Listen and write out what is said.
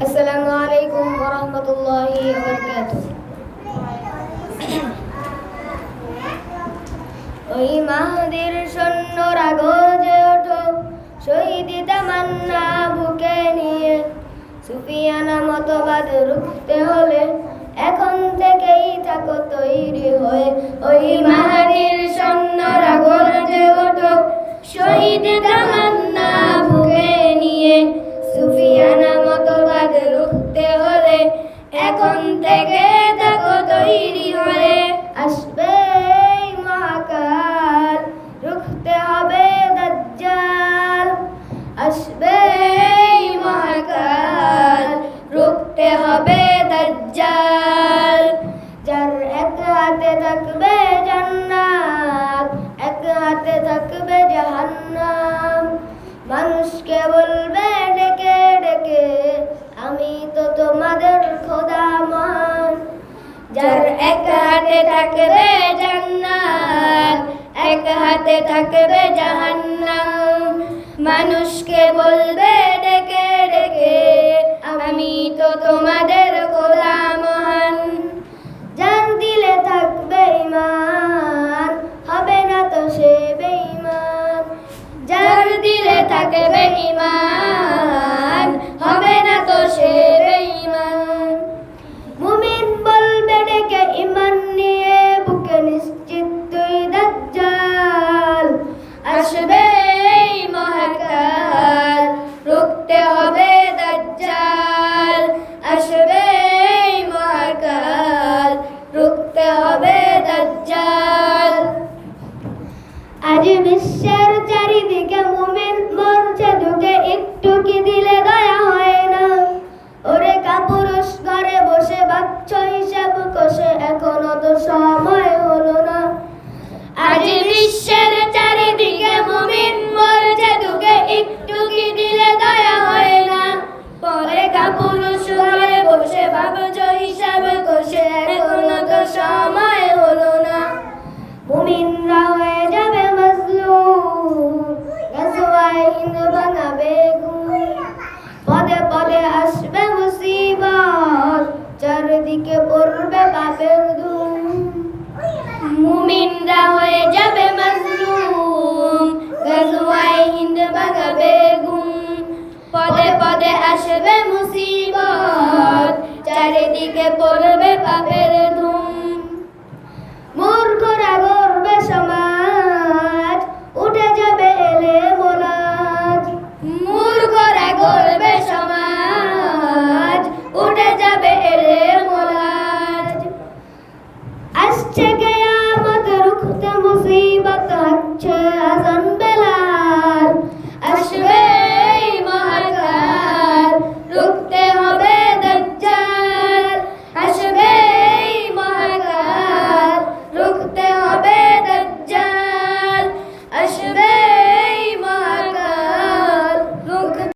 আসসালামু আলাইকুম ওয়া রাহমাতুল্লাহি ওয়া বারাকাতুহু। ওই মাহদির সৈন্যরা গর্জে ওঠো, শহীদ তামান্না বুকে নিয়ে। সুফিয়ানা মতবাদ রুখতে হলে এখন থেকেই থাকো তৈরি হয়ে। ওই মাহদির সৈন্যরা গর্জে ওঠো, শহীদ তামান্না বুকে নিয়ে। সুফিয়ানা মতবাদ রুখতে হলে এখন থেকে থাকো তৈরি হয়ে। আসবে এই মহাকাল, রুখতে হবে দাজ্জাল। আসবে এই মহাকাল, রুখতে হবে দাজ্জাল। যার এক হাতে থাকবে জান্নাত, এক হাতে থাকবে জাহান্নাম। মানুষকে বলবে ডেকে ডেকে, আমি তো তোমাদের খোদা মহান। যার এক হাতে থাকবে জান্নাত, এক হাতে থাকবে জাহান্নাম। মানুষকে বলবে ডেকে ডেকে, আমি তো তোমাদের খোদা মহান। যার দিলে থাকবে ঈমান, হবে না তো সে বেঈমান। যার দিলে থাকবে ঈমান, হবে না তো সে বেঈমান। মুমিন বলবে ডেকে ঈমান নিয়ে, বুকে নিশ্চিত তুই দাজ্জাল। আসবে এই মহাকাল, রুখতে হবে দাজ্জাল। আসবে এই মহাকাল, রুখতে হবে দাজ্জাল। আজ বিশ্বের চারিদিকে মুমিন মরছে ঢুকে, একটু কি দিলে দয়া হয় না? ওরে কাপুরুষ ঘরে বসে বাচ্চ হিসাব কষে, এখনো তো সময় হলো না। আজ বিশ্বের চারিদিকে মুমিন মরছে ঢুকে, একটু কি দিলে দয়া হয় না? পরে কাপুরুষ ঘরে বসে ভাবছ হিসাব কষে, এখনো তো সময় হলো না। মুমিনরা হয়ে যাবে মাজলুম, গাজওয়ায়ে হিন্দ ভাঙাবে ঘুম। পদে পদে আসবে মুসিবত, চারদিকে পড়বে পাপের ধুম। মুমিনরা হয়ে যাবে মাজলুম, গাজওয়ায়ে হিন্দ ভাঙাবে ঘুম। পদে পদে আসবে মুসিবত, চারিদিকে পড়বে পাপের ধুম। মূর্খরা গড়বে সমাজ, উঠে যাবে এলে মোলাজ। মূর্খরা গড়বে সমাজ, উঠে যাবে এলে মোলাজ। আসছে